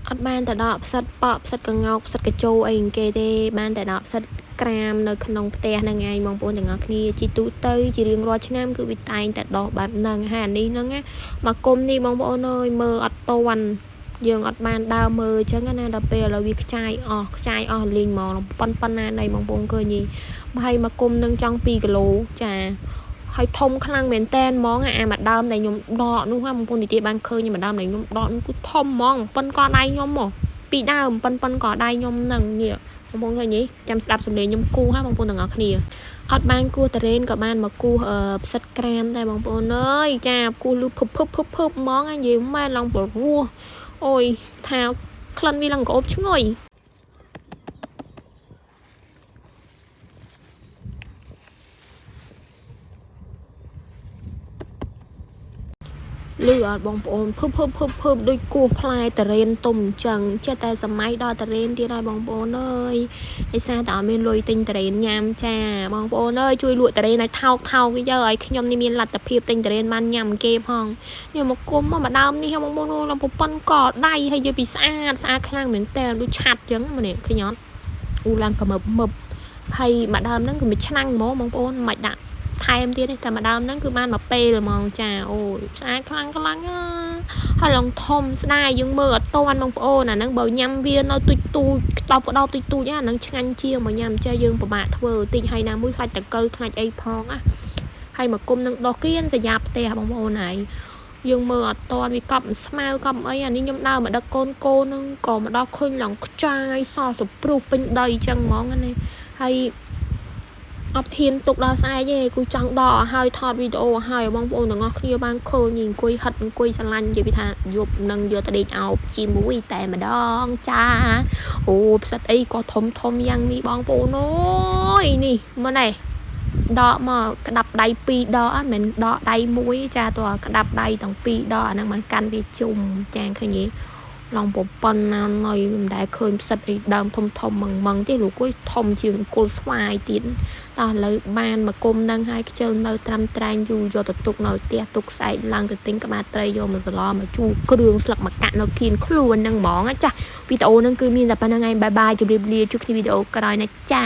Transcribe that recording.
អត់បានតែដកផ្សិតប៉ផ្សិតកងោកផ្សិតកញ្ជោអីគេទេបានតែដកផ្សិតក្រាមនៅក្នុងផ្ទះហ្នឹងឯងបងប្អូនទាំងអស់គ្នាជីទូទៅជារៀងរាល់ឆ្នាំគឺវាតែងតែដកបែបហ្នឹងហើយអានេះហ្នឹងមកគុំនេះបងប្អូនអើយមើលអត់តន់យើងអត់បានដើរមើលអញ្ចឹងណាដល់ពេលឥឡូវវាខ្ចាយអស់លេងហ្មងប៉ុណ្ណាណៃបងប្អូនឃើញយីហើយមកគុំនឹងចង់2គីឡូចាហើយធំខ្លាំងមែនតែនហ្មងអាមួយដើមដែលខ្ញុំដកនោះហ្នឹងបងប្អូននិយាយបានឃើញមួយដើមដែលខ្ញុំដកនោះគឺធំហ្មងប៉ុនកដៃខ្ញុំមកពីដើមប៉ុនកដៃខ្ញុំហ្នឹងនេះបងប្អូនឃើញទេចាំស្ដាប់សំឡេងខ្ញុំគូហ่าបងប្អូនទាំងអស់គ្នាអត់បានគោះតារ៉េនក៏បានមកគោះផ្សិតក្រាមដែរបងប្អូនអើយចាគោះលឺភឹបហ្មងនិយាយមែនឡងព្រោះអូយថាក្លិនវាឡើងក្អូបឈ្ងុយលឺអត់បងប្អូនភឹបដូចគោះផ្លែតារ៉េនទុំអញ្ចឹងចេះតែសម័យដល់តារ៉េនទៀតហើយបងប្អូនអើយឯសារតែអត់មានលុយទិញតារ៉េនញ៉ាំចាបងប្អូនអើយជួយលក់តារ៉េនឲ្យថោកវាទៅឲ្យខ្ញុំនេះមានលទ្ធភាពទិញតារ៉េនបានញ៉ាំគេផងនេះមកគុំមកដើមនេះបងប្អូនឡើងប្រប៉ុនកដៃហើយយកពីស្អាតខ្លាំងមែនតើដូចឆាត់អញ្ចឹងម្នាក់ឃើញអត់អូឡើងកមឹបហើយមកដើមហ្នឹងគឺមួយឆ្នាំងហ្មងបងប្អូនមិនដាក់ថែមទៀតតែម្ដងហ្នឹងគឺបានមកពេលហ្មងចាអូយស្អាតខ្លាំងហើយឡងធំស្ដាយយើងមើលអត់តន់បងប្អូនអាហ្នឹងបើញ៉ាំវានៅទូចក្តោបទូចអាហ្នឹងឆ្ងាញ់ជាងមកញ៉ាំចេះយើងពិបាកធ្វើតិចហើយណាមួយខ្លាច់តកើខ្លាច់អីផងណាហើយមកគុំនឹងដោះគៀនសយ៉ាផ្ទះបងប្អូនហើយយើងមើលអត់តន់វាកប់ស្មៅកប់អីអានេះខ្ញុំដើរមកដឹកកូនហ្នឹងក៏មកដល់ឃើញឡងខ្ចាយសសព្រុះពេញដីអញ្ចឹងហ្មងណាហើយអត់ហ៊ានទុកដល់ស្អែកទេគូចង់ដកឲ្យថតវីដេអូឲ្យបងប្អូនទាំងអស់គ្នាបានឃើញអង្គុយហិតអង្គុយស្រឡាញ់និយាយពីថាយប់នឹងយកទៅដេកអោបជាមួយតែម្ដងចាអូផ្សិតអីក៏ធំយ៉ាងនេះបងប្អូនអើយនេះមើលនេះដកមកក្តាប់ដៃ2ដកអត់មិនដកដៃ1ចាតើក្តាប់ដៃទាំង2ដកអាហ្នឹងมันកាន់វាជុំចាឃើញទេឡងប៉ុណ្ណាណយមិនដែលឃើញផ្សិតអីដើមធំម៉ងទេលោកគួយធំជាងគល់ស្វាយទៀតតោះឥឡូវបានមកគុំនឹងឲ្យខ្ជិលនៅត្រាំត្រែងយូរយកទៅទុកនៅផ្ទះទុកស្អែកឡើងទៅទិញក្បាលត្រីយកមកសឡមកជូរគ្រឿងស្លឹកមកកាក់នៅគៀនខ្លួននឹងហ្មងចាវីដេអូហ្នឹងគឺមានតែប៉ុណ្្នឹងឯងបាយជម្រាបលាជួបគ្នាវីដេអូក្រោយណាចា